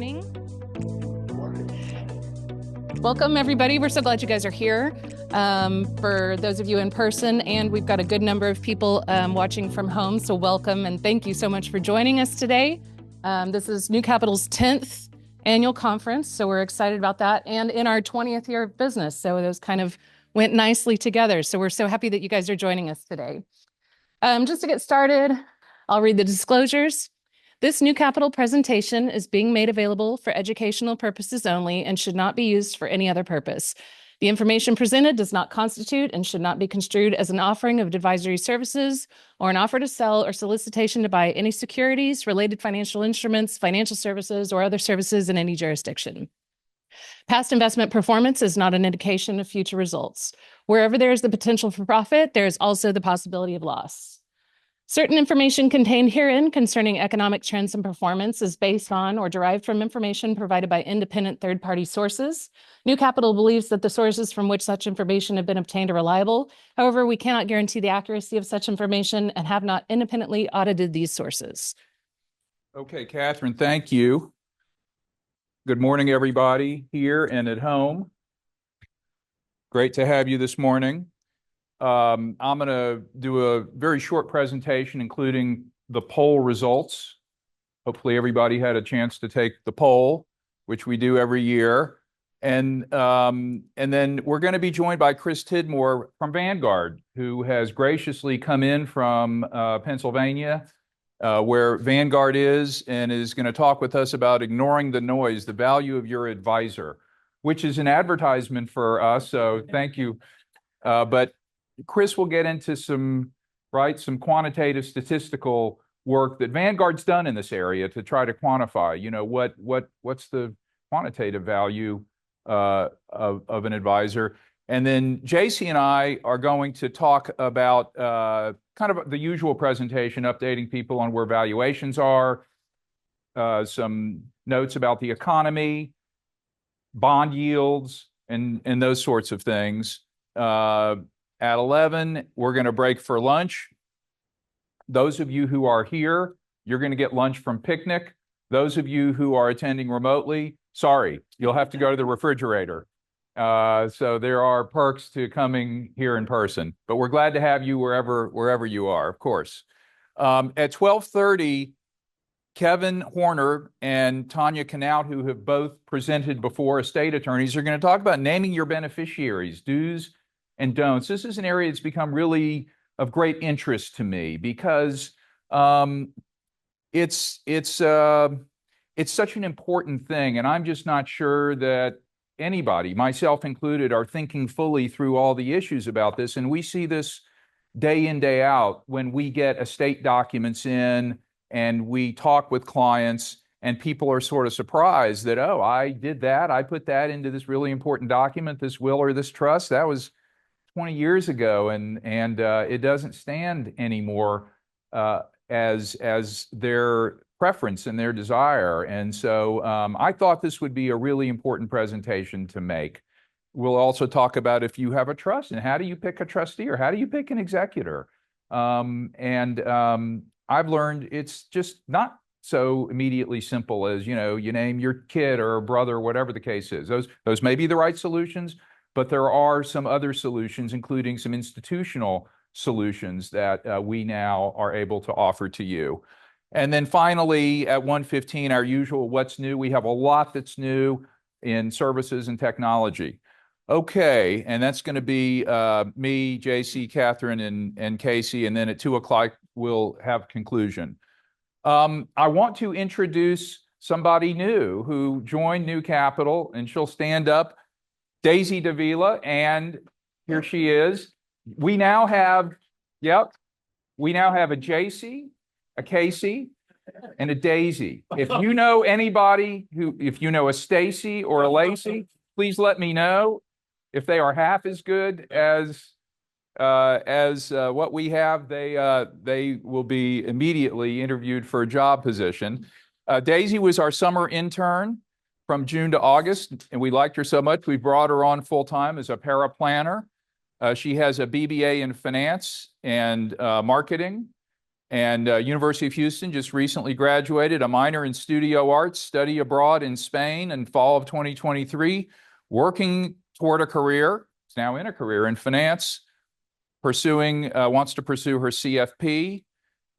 morning. Welcome, everybody. We're so glad you guys are here. For those of you in person, and we've got a good number of people watching from home, so welcome and thank you so much for joining us today. This is New Capital's 10th annual conference, so we're excited about that, and in our 20th year of business, so those kind of went nicely together. So we're so happy that you guys are joining us today. Just to get started, I'll read the disclosures. This New Capital presentation is being made available for educational purposes only and should not be used for any other purpose. The information presented does not constitute and should not be construed as an offering of advisory services or an offer to sell or solicitation to buy any securities, related financial instruments, financial services, or other services in any jurisdiction. Past investment performance is not an indication of future results. Wherever there is the potential for profit, there is also the possibility of loss. Certain information contained herein concerning economic trends and performance is based on or derived from information provided by independent third-party sources. New Capital believes that the sources from which such information have been obtained are reliable. However, we cannot guarantee the accuracy of such information and have not independently audited these sources. Okay, Catherine, thank you. Good morning, everybody here and at home. Great to have you this morning. I'm going to do a very short presentation, including the poll results. Hopefully everybody had a chance to take the poll, which we do every year. And then we're going to be joined by Chris Tidmore from Vanguard, who has graciously come in from Pennsylvania, where Vanguard is, and is going to talk with us about ignoring the noise, the value of your advisor, which is an advertisement for us. So thank you. But Chris will get into some quantitative statistical work that Vanguard's done in this area to try to quantify, what's the quantitative value of an advisor. And then JC and I are going to talk about kind of the usual presentation, updating people on where valuations are, some notes about the economy, bond yields, and those sorts of things. At 11, we're going to break for lunch. Those of you who are here, you're going to get lunch from Picnic. Those of you who are attending remotely, sorry, you'll have to go to the refrigerator. So there are perks to coming here in person, but we're glad to have you wherever you are, of course. At 12:30, Kevin Horner and Tanya Knaut, who have both presented before estate attorneys, are going to talk about naming your beneficiaries, do's and don'ts. This is an area that's become really of great interest to me because it's such an important thing, and I'm just not sure that anybody, myself included, are thinking fully through all the issues about this. And we see this day in, day out when we get estate documents in and we talk with clients, and people are sort of surprised that, oh, I did that. I put that into this really important document, this will or this trust. That was 20 years ago, and it doesn't stand anymore as their preference and their desire. And so I thought this would be a really important presentation to make. We'll also talk about if you have a trust and how do you pick a trustee or how do you pick an executor. I've learned it's just not so immediately simple as, you name your kid or brother, whatever the case is. Those may be the right solutions, but there are some other solutions, including some institutional solutions that we now are able to offer to you. And then finally, at 1:15, our usual what's new. We have a lot that's new in services and technology. Okay, and that's going to be me, JC, Catherine, and Casey, and then at 2 o'clock, we'll have conclusion. I want to introduce somebody new who joined New Capital, and she'll stand up. Deysi Davila, and here she is. We now have a JC, a Casey, and a Daisy. If you know anybody if you know a Stacy or a Lacey, please let me know. If they are half as good as what we have, they will be immediately interviewed for a job position. Daisy was our summer intern from June to August, and we liked her so much, we brought her on full-time as a paraplanner. She has a BBA in finance and marketing, And University of Houston just recently graduated, a minor in studio arts, study abroad in Spain in fall of 2023, working toward a career, is now in a career in finance, wants to pursue her CFP.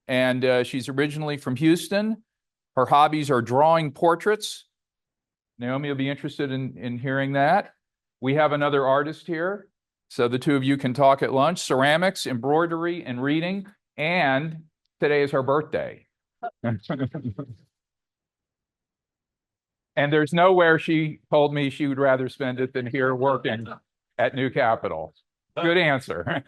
And she's originally from Houston. Her hobbies are drawing portraits. Naomi will be interested in hearing that. We have another artist here, so the two of you can talk at lunch. Ceramics, embroidery, and reading. And today is her birthday. And there's nowhere she told me she would rather spend it than here working at New Capital. Good answer.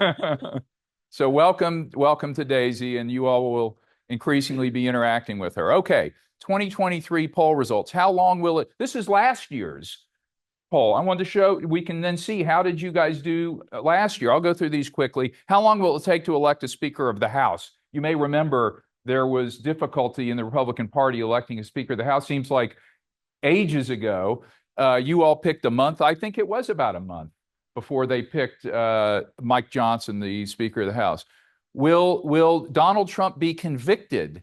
So welcome to Deysi, and you all will increasingly be interacting with her. Okay, 2023 poll results. How long will it? This is last year's poll. I wanted to show, we can then see how did you guys do last year. I'll go through these quickly. How long will it take to elect a Speaker of the House? You may remember there was difficulty in the Republican Party electing a Speaker of the House. Seems like ages ago. You all picked a month. I think it was about a month before they picked Mike Johnson, the Speaker of the House. Will Donald Trump be convicted?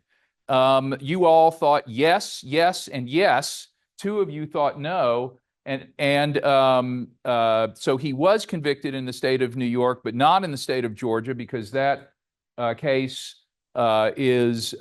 You all thought yes, yes, and yes. Two of you thought no. So he was convicted in the state of New York, but not in the state of Georgia, because that case has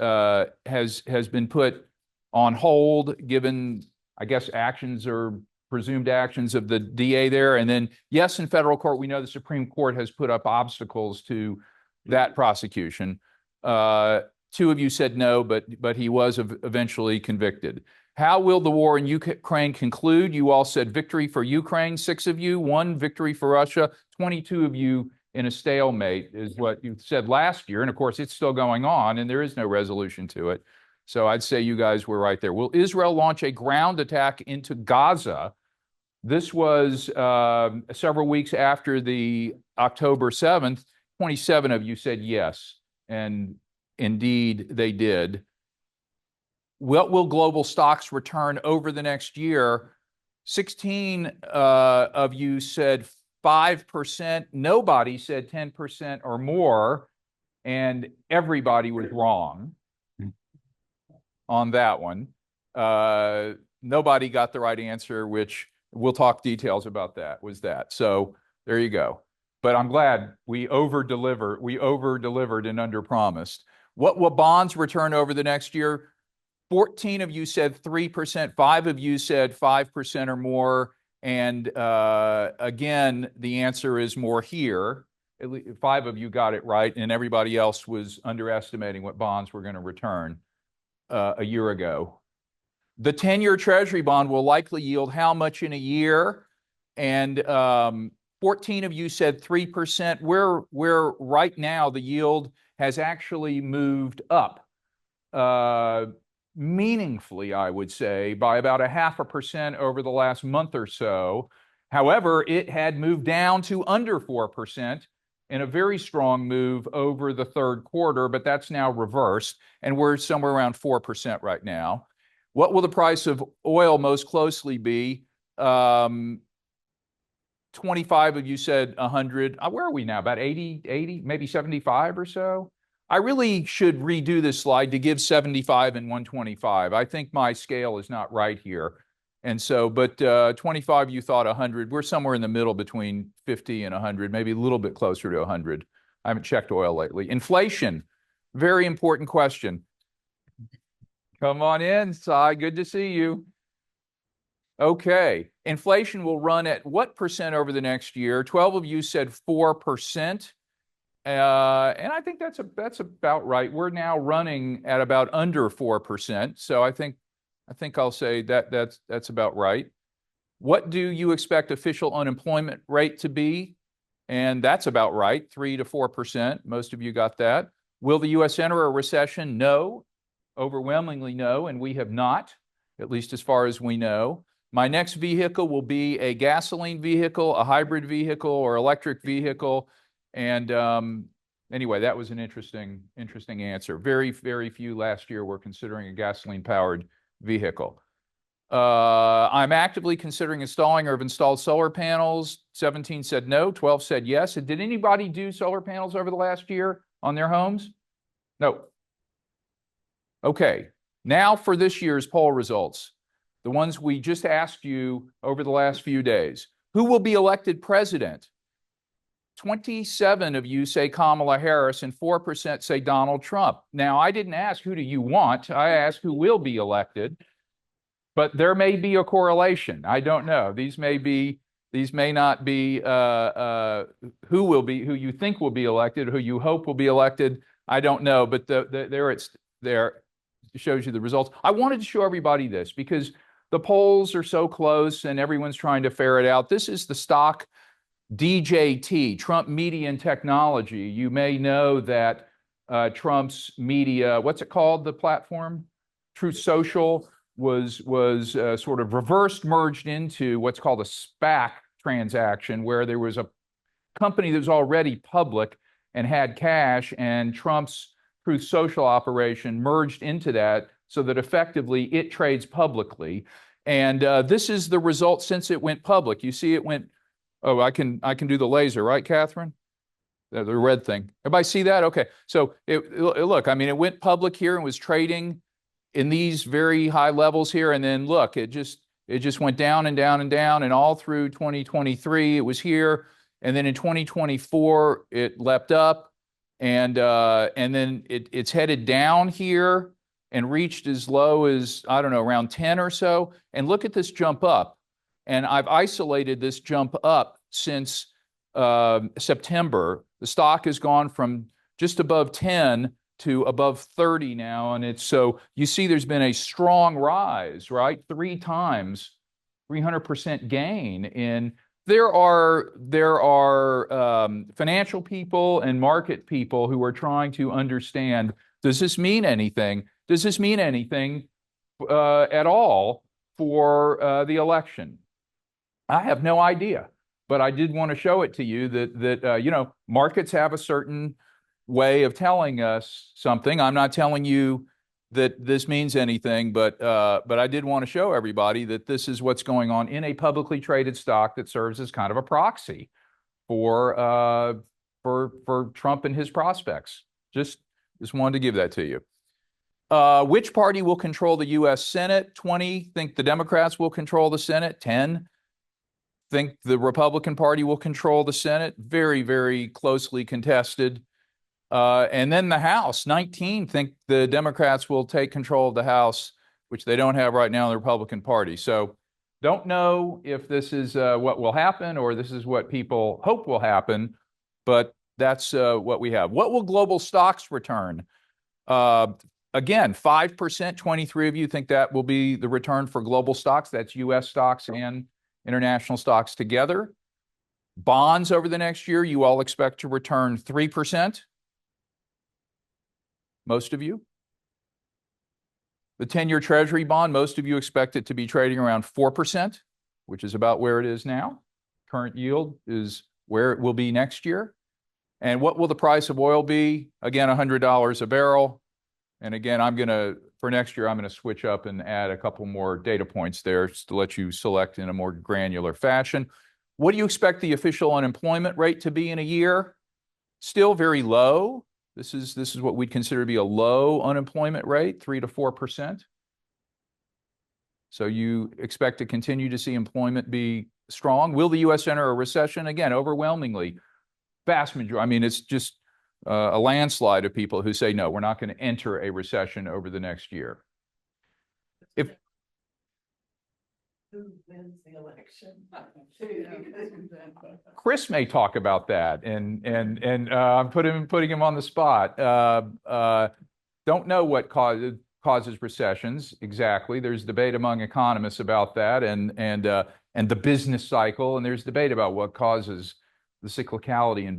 been put on hold, given, I guess, actions or presumed actions of the DA there. And then, yes, in federal court, we know the Supreme Court has put up obstacles to that prosecution. Two of you said no, but he was eventually convicted. How will the war in Ukraine conclude? You all said victory for Ukraine, 6 of you, 1 victory for Russia, 22 of you in a stalemate is what you said last year. And of course, it's still going on and there is no resolution to it. So I'd say you guys were right there. Will Israel launch a ground attack into Gaza? This was several weeks after the October 7th. 27 of you said yes, and indeed they did. What will global stocks return over the next year? 16 of you said 5%. Nobody said 10% or more, and everybody was wrong on that one. Nobody got the right answer, which we'll talk details about that, was that. So there you go. But I'm glad we over-delivered and under-promised. What will bonds return over the next year? 14 of you said 3%, 5 of you said 5% or more. And again, the answer is more here. 5 of you got it right, and everybody else was underestimating what bonds were going to return a year ago. The 10-year Treasury bond will likely yield how much in a year? And 14 of you said 3%. Where right now the yield has actually moved up meaningfully, I would say, by about 0.5% over the last month or so. However, it had moved down to under 4% in a very strong move over the third quarter, but that's now reversed, and we're somewhere around 4% right now. What will the price of oil most closely be? 25 of you said 100. Where are we now? About 80, maybe 75 or so? I really should redo this slide to give 75 and 125. I think my scale is not right here. And so, but 25 you thought 100. We're somewhere in the middle between 50 and 100, maybe a little bit closer to 100. I haven't checked oil lately. Inflation, very important question. Come on in, Sai, good to see you. Okay, inflation will run at what percent over the next year? 12 of you said 4%. And I think that's about right. We're now running at about under 4%. So I think I'll say that's about right. What do you expect official unemployment rate to be? And that's about right, 3 to 4%. Most of you got that. Will the U.S. enter a recession? No, overwhelmingly no, and we have not, at least as far as we know. My next vehicle will be a gasoline vehicle, a hybrid vehicle, or electric vehicle. And anyway, that was an interesting answer. Very, very few last year were considering a gasoline-powered vehicle. I'm actively considering installing or have installed solar panels. 17 said no, 12 said yes. And did anybody do solar panels over the last year on their homes? No. Okay, now for this year's poll results, the ones we just asked you over the last few days. Who will be elected president? 27 of you say Kamala Harris and 4% say Donald Trump. Now, I didn't ask who do you want. I asked who will be elected, but there may be a correlation. I don't know. These may not be who you think will be elected, who you hope will be elected. I don't know, but there shows you the results. I wanted to show everybody this because the polls are so close and everyone's trying to ferret out. This is the stock DJT, Trump Media and Technology. You may know that Trump's media, what's it called, the platform? Truth Social was sort of reverse merged into what's called a SPAC transaction, where there was a company that was already public and had cash, and Trump's Truth Social operation merged into that so that effectively it trades publicly. And this is the result since it went public. You see it went, oh, I can do the laser, right, Catherine? The red thing. Everybody see that? Okay. So look, I mean, it went public here and was trading in these very high levels here. And then look, it just went down and down and down. And all through 2023, it was here. And then in 2024, it leapt up. And then it's headed down here and reached as low as, I don't know, around 10 or so. And look at this jump up. And I've isolated this jump up since September. The stock has gone from just above 10 to above 30 now. And it's so you see there's been a strong rise, right? 3 times, 300% gain. And there are financial people and market people who are trying to understand, does this mean anything? Does this mean anything at all for the election? I have no idea, but I did want to show it to you that markets have a certain way of telling us something. I'm not telling you that this means anything, but I did want to show everybody that this is what's going on in a publicly traded stock that serves as kind of a proxy for Trump and his prospects. Just wanted to give that to you. Which party will control the U.S. Senate? 20 think the Democrats will control the Senate. 10 think the Republican Party will control the Senate. Very, very closely contested. And then the House, 19 think the Democrats will take control of the House, which they don't have right now in the Republican Party. So don't know if this is what will happen or this is what people hope will happen, but that's what we have. What will global stocks return? Again, 5%, 23 of you think that will be the return for global stocks. That's U.S. stocks and international stocks together. Bonds over the next year, you all expect to return 3%. Most of you. The 10-year Treasury bond, most of you expect it to be trading around 4%, which is about where it is now. Current yield is where it will be next year. And what will the price of oil be? Again, $100 a barrel. And again, for next year, I'm going to switch up and add a couple more data points there just to let you select in a more granular fashion. What do you expect the official unemployment rate to be in a year? Still very low. This is what we'd consider to be a low unemployment rate, 3 to 4%. So you expect to continue to see employment be strong. Will the U.S. enter a recession? Again, overwhelmingly, vast majority. I mean, it's just a landslide of people who say, no, we're not going to enter a recession over the next year. If who wins the election? Chris may talk about that, and I'm putting him on the spot. Don't know what causes recessions exactly. There's debate among economists about that, and the business cycle, and there's debate about what causes the cyclicality in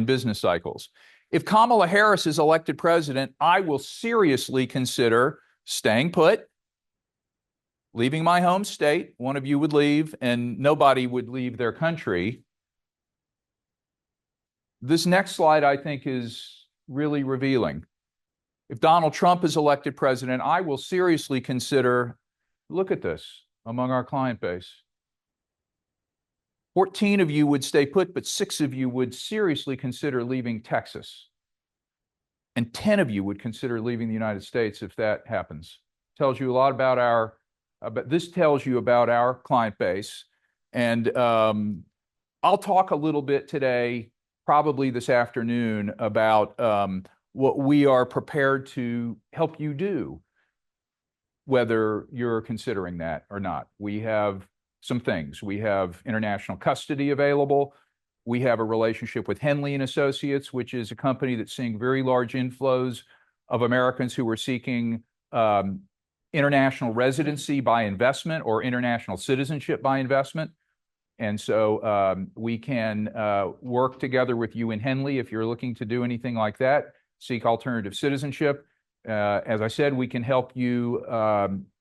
business cycles. If Kamala Harris is elected president, I will seriously consider staying put, leaving my home state. One of you would leave, and nobody would leave their country. This next slide, I think, is really revealing. If Donald Trump is elected president, I will seriously consider, look at this, among our client base. 14 of you would stay put, but 6 of you would seriously consider leaving Texas. and 10 of you would consider leaving the United States if that happens. Tells you a lot about this tells you about our client base. And I'll talk a little bit today, probably this afternoon, about what we are prepared to help you do, whether you're considering that or not. We have some things. We have international custody available. We have a relationship with Henley and Associates, which is a company that's seeing very large inflows of Americans who are seeking international residency by investment or international citizenship by investment. And so we can work together with you in Henley if you're looking to do anything like that, seek alternative citizenship. As I said, we can help you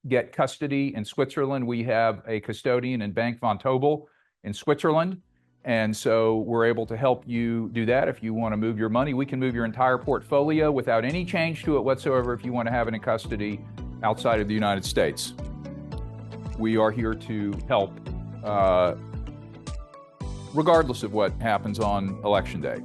get custody in Switzerland. We have a custodian in Bank Vontobel in Switzerland. And so we're able to help you do that. If you want to move your money, we can move your entire portfolio without any change to it whatsoever if you want to have it in custody outside of the United States. We are here to help regardless of what happens on Election Day.